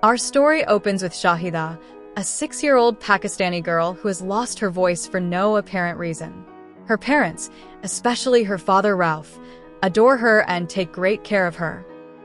Our story opens with Shahida, a 6-year-old Pakistani girl who has lost her voice for no apparent reason. Her parents, especially her father Rauf, adore her and take great care of her.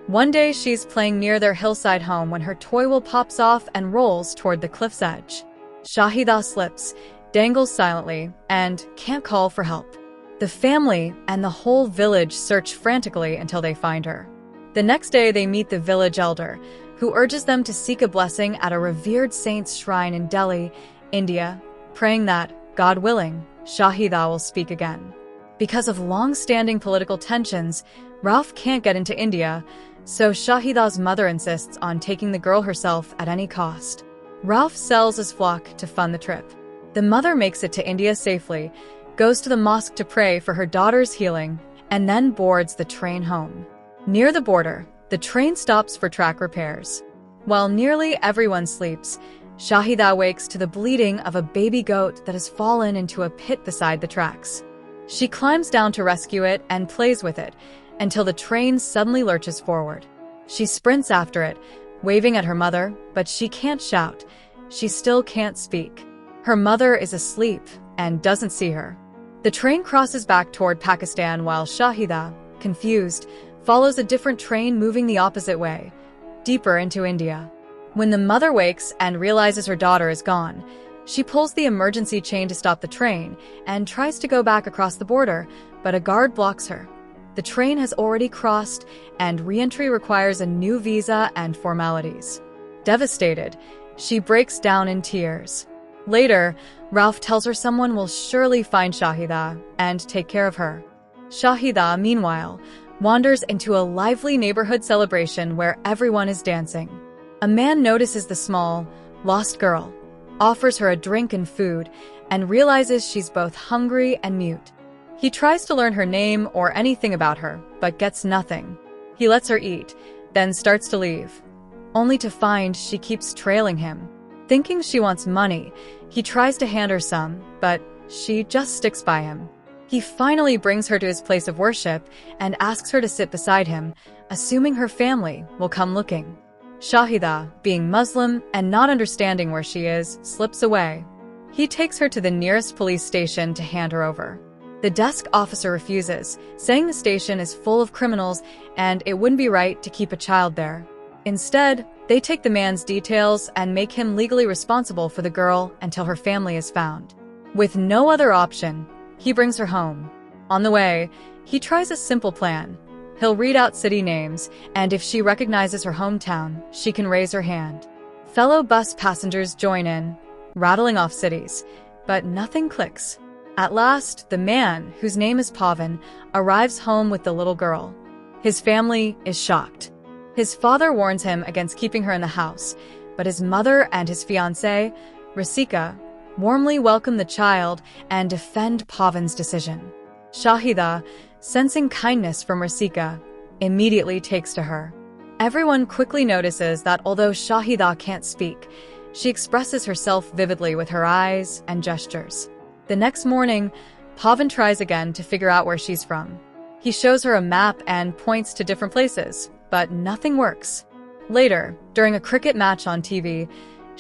One day she's playing near their hillside home when her toy wheel pops off and rolls toward the cliff's edge. Shahida slips, dangles silently, and can't call for help. The family and the whole village search frantically until they find her. The next day they meet the village elder, who urges them to seek a blessing at a revered saint's shrine in Delhi, India, praying that, God willing, Shahida will speak again. Because of long-standing political tensions, Rauf can't get into India, so Shahida's mother insists on taking the girl herself at any cost. Rauf sells his flock to fund the trip. The mother makes it to India safely, goes to the mosque to pray for her daughter's healing, and then boards the train home. Near the border, the train stops for track repairs. While nearly everyone sleeps, Shahida wakes to the bleating of a baby goat that has fallen into a pit beside the tracks. She climbs down to rescue it and plays with it, until the train suddenly lurches forward. She sprints after it, waving at her mother, but she can't shout. She still can't speak. Her mother is asleep and doesn't see her. The train crosses back toward Pakistan while Shahida, confused, follows a different train moving the opposite way, deeper into India. When the mother wakes and realizes her daughter is gone, she pulls the emergency chain to stop the train and tries to go back across the border, but a guard blocks her. The train has already crossed, and re-entry requires a new visa and formalities. Devastated, she breaks down in tears. Later, Rauf tells her someone will surely find Shahida and take care of her. Shahida, meanwhile, wanders into a lively neighborhood celebration where everyone is dancing. A man notices the small, lost girl, offers her a drink and food, and realizes she's both hungry and mute. He tries to learn her name or anything about her, but gets nothing. He lets her eat, then starts to leave, only to find she keeps trailing him. Thinking she wants money, he tries to hand her some, but she just sticks by him. He finally brings her to his place of worship and asks her to sit beside him, assuming her family will come looking. Shahida, being Muslim and not understanding where she is, slips away. He takes her to the nearest police station to hand her over. The desk officer refuses, saying the station is full of criminals and it wouldn't be right to keep a child there. Instead, they take the man's details and make him legally responsible for the girl until her family is found. With no other option, he brings her home. On the way, he tries a simple plan. He'll read out city names, and if she recognizes her hometown, she can raise her hand. Fellow bus passengers join in, rattling off cities, but nothing clicks. At last, the man, whose name is Pawan, arrives home with the little girl. His family is shocked. His father warns him against keeping her in the house, but his mother and his fiancée, Rasika, warmly welcome the child and defend Pawan's decision. Shahida, sensing kindness from Rasika, immediately takes to her. Everyone quickly notices that although Shahida can't speak, she expresses herself vividly with her eyes and gestures. The next morning, Pawan tries again to figure out where she's from. He shows her a map and points to different places, but nothing works. Later, during a cricket match on TV,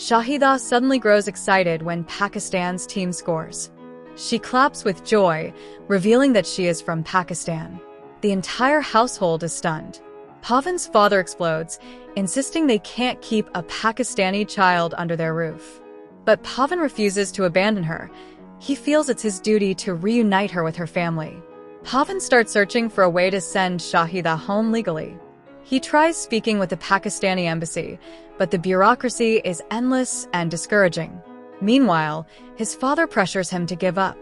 Shahida suddenly grows excited when Pakistan's team scores. She claps with joy, revealing that she is from Pakistan. The entire household is stunned. Pawan's father explodes, insisting they can't keep a Pakistani child under their roof. But Pawan refuses to abandon her. He feels it's his duty to reunite her with her family. Pawan starts searching for a way to send Shahida home legally. He tries speaking with the Pakistani embassy, but the bureaucracy is endless and discouraging. Meanwhile, his father pressures him to give up,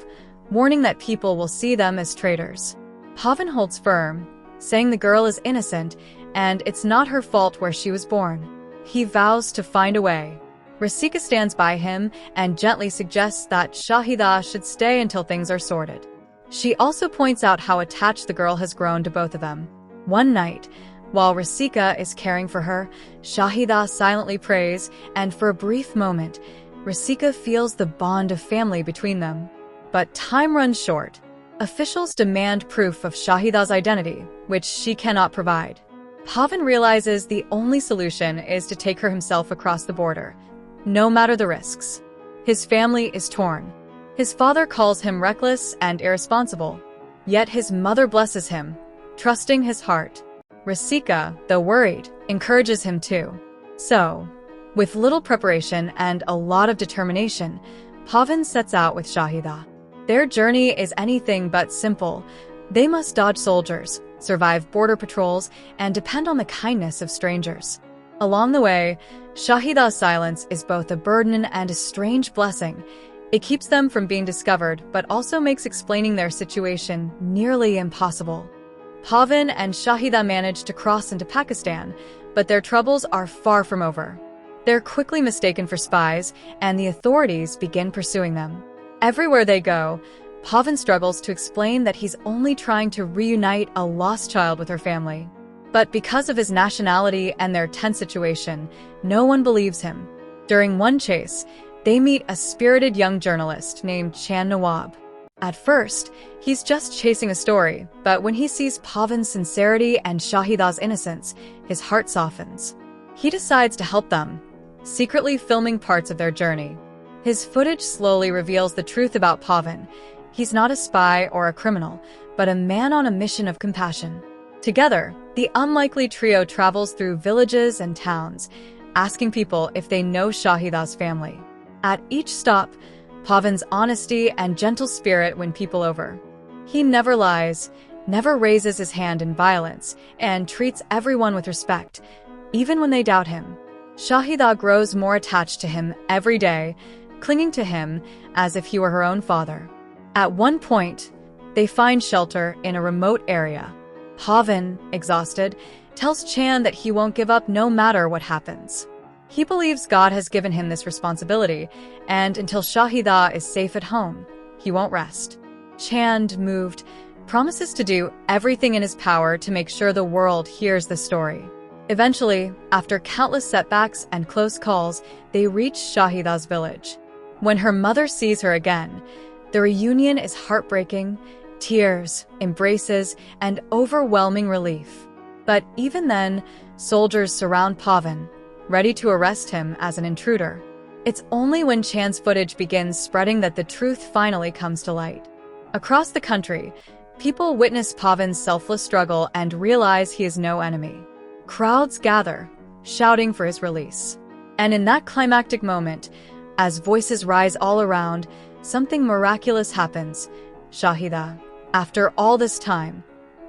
warning that people will see them as traitors. Pawan holds firm, saying the girl is innocent and it's not her fault where she was born. He vows to find a way. Rasika stands by him and gently suggests that Shahida should stay until things are sorted. She also points out how attached the girl has grown to both of them. One night, while Rasika is caring for her, Shahida silently prays, and for a brief moment, Rasika feels the bond of family between them. But time runs short. Officials demand proof of Shahida's identity, which she cannot provide. Pawan realizes the only solution is to take her himself across the border, no matter the risks. His family is torn. His father calls him reckless and irresponsible, yet his mother blesses him, trusting his heart. Rasika, though worried, encourages him too. So, with little preparation and a lot of determination, Pawan sets out with Shahida. Their journey is anything but simple. They must dodge soldiers, survive border patrols, and depend on the kindness of strangers. Along the way, Shahida's silence is both a burden and a strange blessing. It keeps them from being discovered, but also makes explaining their situation nearly impossible. Pawan and Shahida manage to cross into Pakistan, but their troubles are far from over. They're quickly mistaken for spies, and the authorities begin pursuing them. Everywhere they go, Pawan struggles to explain that he's only trying to reunite a lost child with her family. But because of his nationality and their tense situation, no one believes him. During one chase, they meet a spirited young journalist named Chand Nawab. At first, he's just chasing a story, but when he sees Pawan's sincerity and Shahida's innocence, his heart softens. He decides to help them, secretly filming parts of their journey. His footage slowly reveals the truth about Pawan. He's not a spy or a criminal, but a man on a mission of compassion. Together, the unlikely trio travels through villages and towns, asking people if they know Shahida's family. At each stop, Pawan's honesty and gentle spirit win people over. He never lies, never raises his hand in violence, and treats everyone with respect, even when they doubt him. Shahida grows more attached to him every day, clinging to him as if he were her own father. At one point, they find shelter in a remote area. Pawan, exhausted, tells Chand that he won't give up no matter what happens. He believes God has given him this responsibility, and until Shahida is safe at home, he won't rest. Chand, moved, promises to do everything in his power to make sure the world hears the story. Eventually, after countless setbacks and close calls, they reach Shahida's village. When her mother sees her again, the reunion is heartbreaking, tears, embraces, and overwhelming relief. But even then, soldiers surround Pawan, ready to arrest him as an intruder. It's only when Chand's footage begins spreading that the truth finally comes to light. Across the country, people witness Pawan's selfless struggle and realize he is no enemy. Crowds gather, shouting for his release. And in that climactic moment, as voices rise all around, something miraculous happens. Shahida, after all this time,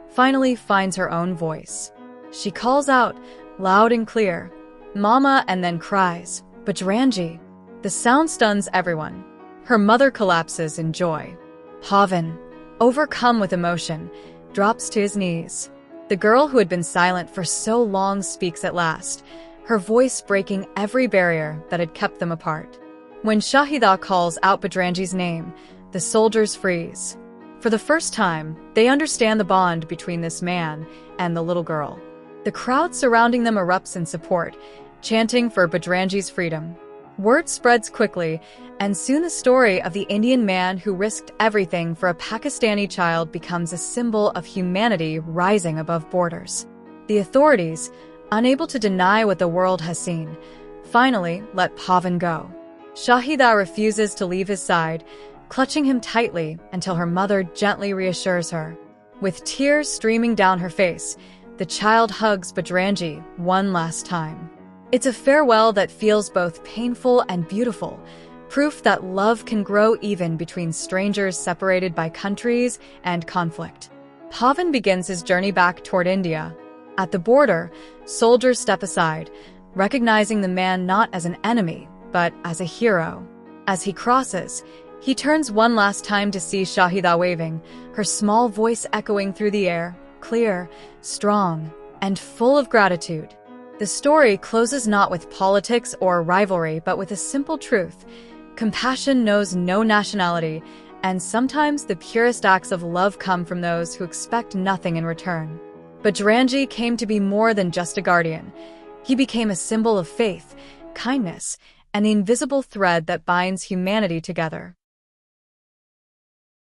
finally finds her own voice. She calls out, loud and clear, "Mama," and then cries, "Bajrangi." The sound stuns everyone. Her mother collapses in joy. Pawan, overcome with emotion, drops to his knees. The girl who had been silent for so long speaks at last, her voice breaking every barrier that had kept them apart. When Shahida calls out Bajrangi's name, the soldiers freeze. For the first time, they understand the bond between this man and the little girl. The crowd surrounding them erupts in support, chanting for Bajrangi's freedom. Word spreads quickly, and soon the story of the Indian man who risked everything for a Pakistani child becomes a symbol of humanity rising above borders. The authorities, unable to deny what the world has seen, finally let Pawan go. Shahida refuses to leave his side, clutching him tightly until her mother gently reassures her. With tears streaming down her face, the child hugs Bajrangi one last time. It's a farewell that feels both painful and beautiful, proof that love can grow even between strangers separated by countries and conflict. Pawan begins his journey back toward India. At the border, soldiers step aside, recognizing the man not as an enemy, but as a hero. As he crosses, he turns one last time to see Shahida waving, her small voice echoing through the air, clear, strong, and full of gratitude. The story closes not with politics or rivalry, but with a simple truth. Compassion knows no nationality, and sometimes the purest acts of love come from those who expect nothing in return. Bajrangi came to be more than just a guardian. He became a symbol of faith, kindness, and the invisible thread that binds humanity together.